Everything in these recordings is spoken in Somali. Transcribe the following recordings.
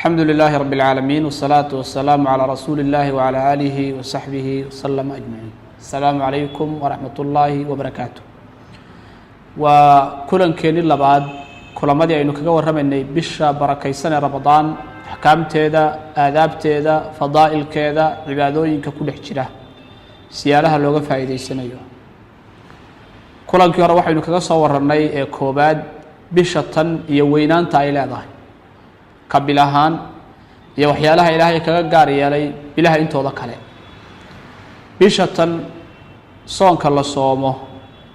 الحمد لله رب العالمين والصلاة والسلام على رسول الله وعلى آله وصحبه وسلم أجمعين. السلام عليكم ورحمة الله وبركاته. وكلن كين الله بعد كل ما دي إنه كجور رمني بشة بركة سنة رمضان أحكام تيدا آداب تيدا فضائل كذا عبادوين ككل حجرة سيالها لوجا فائدة السنة يوم. كلن كير واحد إنه كجور صور رمني كوباد بشة يوينان تايلا ذا. kabilahaan iyo waxyaalaha ilaahay kaga gaar yeelay bilaha intooda kale bishatan soonka la soomo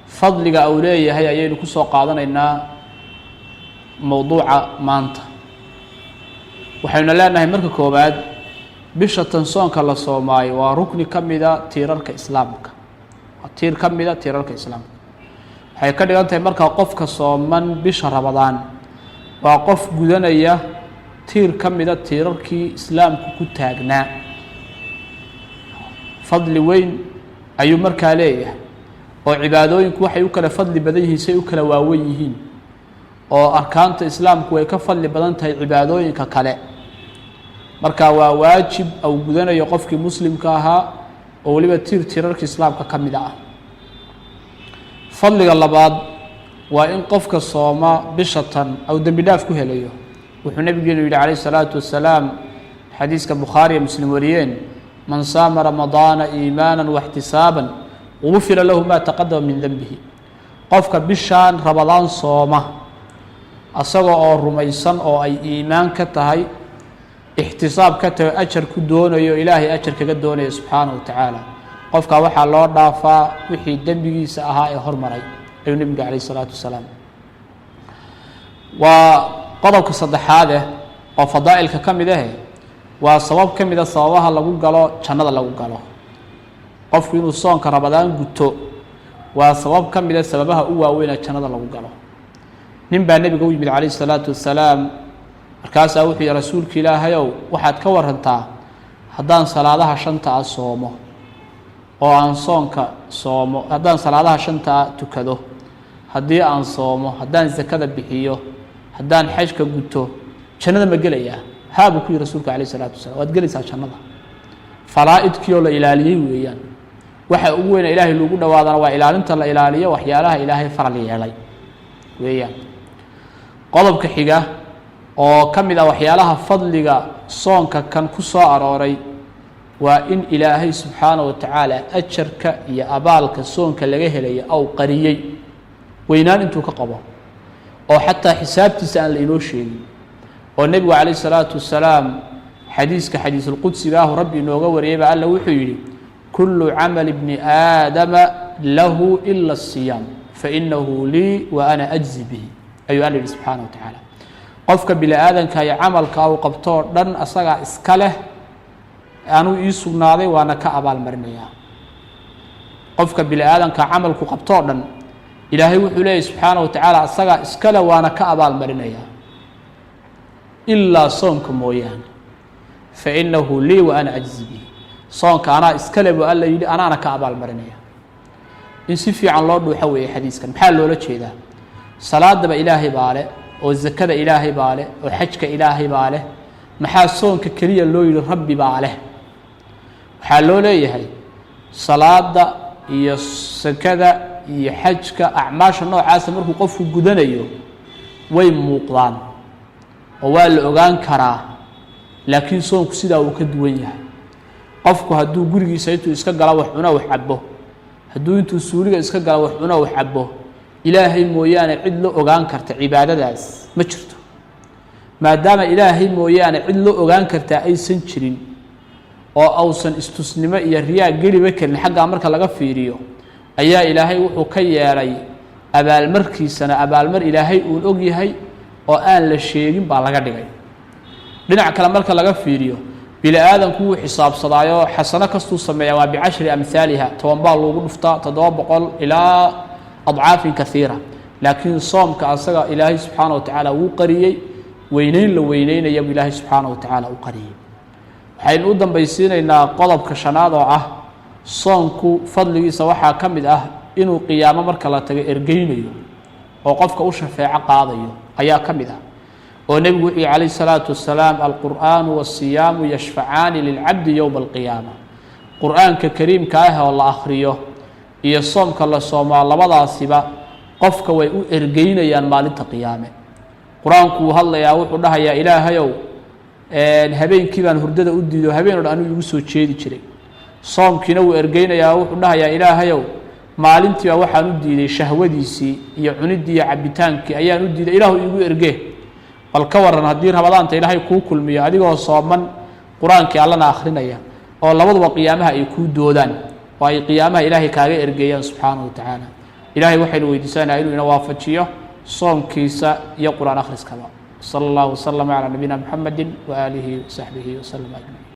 fadliga uu leeyahay ayaynu ku soo qaadanaynaa mowduuca maanta waxaynu leenahay marka koobaad bishatan soonka la soomay waa rukni kamida tiirarka islaamka tiir kamida tiirarka islaamka waxay ka dhigan tahay marka qofka sooman bisha Ramadaan waa qof gudanaya tiir kamida tiirarkii islaamku ku taagnaa fadli weyn ayuu markaa leeyahay oo cibaadooyinku waxay u kala fadli badan yihiin say u kala waaweyn yihiin oo arkaanta islaamku way ka fadli badan tahay cibaadooyinka kale marka waa waajib aw gudanayo qofkii muslimka ahaa oo waliba tiirarkii islaamka kamid ah fadliga labaad waa in qofka sooma bishatan aw dambi dhaaf ku helayo wuxuu nabigeenu yiri calayhi salaatu wasalaam xadiiska Bukhari iyo Muslim wariyeen man saama ramadaana iimaanan wa ihtisaaban ghufira lahu ma taqaddama min dhanbihi qofka bishaan ramadaan sooma asagoo oo rumaysan oo ay iimaan ka tahay ihtisaab ka tahay ajar ku doonayo ilaahay ajar kaga doonayo subhanahu wa ta'ala qofka waxa loo dhaafaa wixii dambigiisa ahaa ee hormaray ayuu nabiga calayhi salaatu wasalaam qodobka saddexaad oo fadaa'ilka kamid ah waa sabab kamid ah sababaha lagu galo jannada lagu galo qofku inuu soonka Ramadaan guto waa sabab kamid ah sababaha u waaweyn ee jannada lagu galo nin baa nabiga u yimid calayhi salaatu wasalaam markaas uu wuxuu rasuulka ilaahayow waxaad ka warantaa haddaan salaadaha shanta soomo oo aan soonka soomo haddaan salaadaha shanta tukado haddii aan soomo haddaan zakada bixiyo haddaan xajka guto jannada ma gelaya haabu ku rasuulka calayhi salaatu wasalaam waad gelaysaa jannada faraa'idkii la ilaaliyay weeyaan waxa ugu weyn ilaahay lagu dhawaadana waa ilaalinta la ilaaliyo waxyaalaha ilaahay faral yeelay weeyaan qodobka xiga oo kamid ah waxyaalaha fadliga soonka kan ku soo arooray waa in ilaahay subhanahu wa ta'ala ajarka iyo abaalka soonka laga helayo aw qariyay weynaan intuu ka qabo oo xataa xisaabtiisa aan la inoo sheegin oo nabiga calayhi salaatu wasalaam xadiiska xadiisul qudsiga ah rabbi inooga wariyay alla wuxuu yiri kullu amal ibn aadama lahu illa as-siyam fa innahu li wa ana ajzi bihi ayu alla subhanahu wa ta'ala qofka bil aadanka ay amalka uu qabto dhan asaga iska leh aanu ii sugnaaday waana ka abaal marinayaa qofka bil aadanka amalku qabto dhan ilaahay wuxuu leeyahay subhanahu wa ta'ala asaga iskala waana ka abaal marinaya illa soonka mooyaan fa innahu li wa ana ajzi bi soonka ana iskala buu alla yiri ana ka abaal marinaya in si fiican loo dhuuxo weey xadiiskan maxaa loola jeedaa salaadaba ilaahay baale oo zakada ilaahay baale oo xajka ilaahay baale maxaa soonka kaliya loo yiri rabbi baale waxaa loo leeyahay salaada iyo zakada iyo xajka acmaasha noocaas markuu qofku gudanayo way muuqdaan oo waa la ogaan karaa laakiin soonku sida uu ka duwan yahay qofku hadduu gurigiisa intuu iska gala wax cuna wax cabbo hadduu intuu suuliga iska gala wax cuna wax cabbo ilaahay mooyaane cid la ogaan karta cibaadadaas ma jirto maadaama ilaahay mooyaane cid la ogaan karta aysan jirin oo awsan istusnimo iyo riyaa geliba karin xagga marka laga fiiriyo ayaa ilaahay wuxuu ka yeelay abaalmarkiisana abaalmar ilaahay uu og yahay oo aan la sheegin baa laga dhigay dhinac kale marka laga fiiriyo bil aadanku uu xisaabsadaayo xasano kastuu sameeyaa waa bi10 amthaliha tobanbaa loogu dhuftaa 700 ilaa adcaafin kathiira laakiin soomka asaga ilaahay subhanahu wa ta'ala uu qariyay weynayn la weynaynayo ilaahay subhanahu wa ta'ala uu qariyay waxaynu u dambaysiinaynaa qodobka shanaad oo ah soonku fadligiisa waxaa kamid ah inuu qiyaamo marka la tago ergeynayo oo qofka u shafeeco qaadayo ayaa kamid ah ونبي عليه الصلاة والسلام القرآن والصيام يشفعان للعبد يوم القيامة قرآن كريم كاها والله أخريه يصوم كالله صوم الله بضع سبا قفك وإرقين يان مالنت قيامة قرآن كو هلا يا وحدها يا إله يو هبين كيبان هردد أديدو هبين أنو يوسو تشيدي تشري صوم كينو إرقين يا وحدها يا إله يو مالنتي وحا نديدي شهوديسي يا عندي يا عبتانكي أيا نديدي إله يقول إرقيه والكورن هدير رمضان تإلهي كوكل مياه أديقه صومن قرآن كي الله آخرنا يا أو الله وضع قيامها يكون دودان وأي قيامها إلهي كاغي إرقيان سبحانه وتعالى إلهي وحي ويدسانا إلو نوافتشيه صوم كيسا يا قرآن آخر كما صلى الله وسلم على نبينا محمد وآله وصحبه وسلم أجمعين.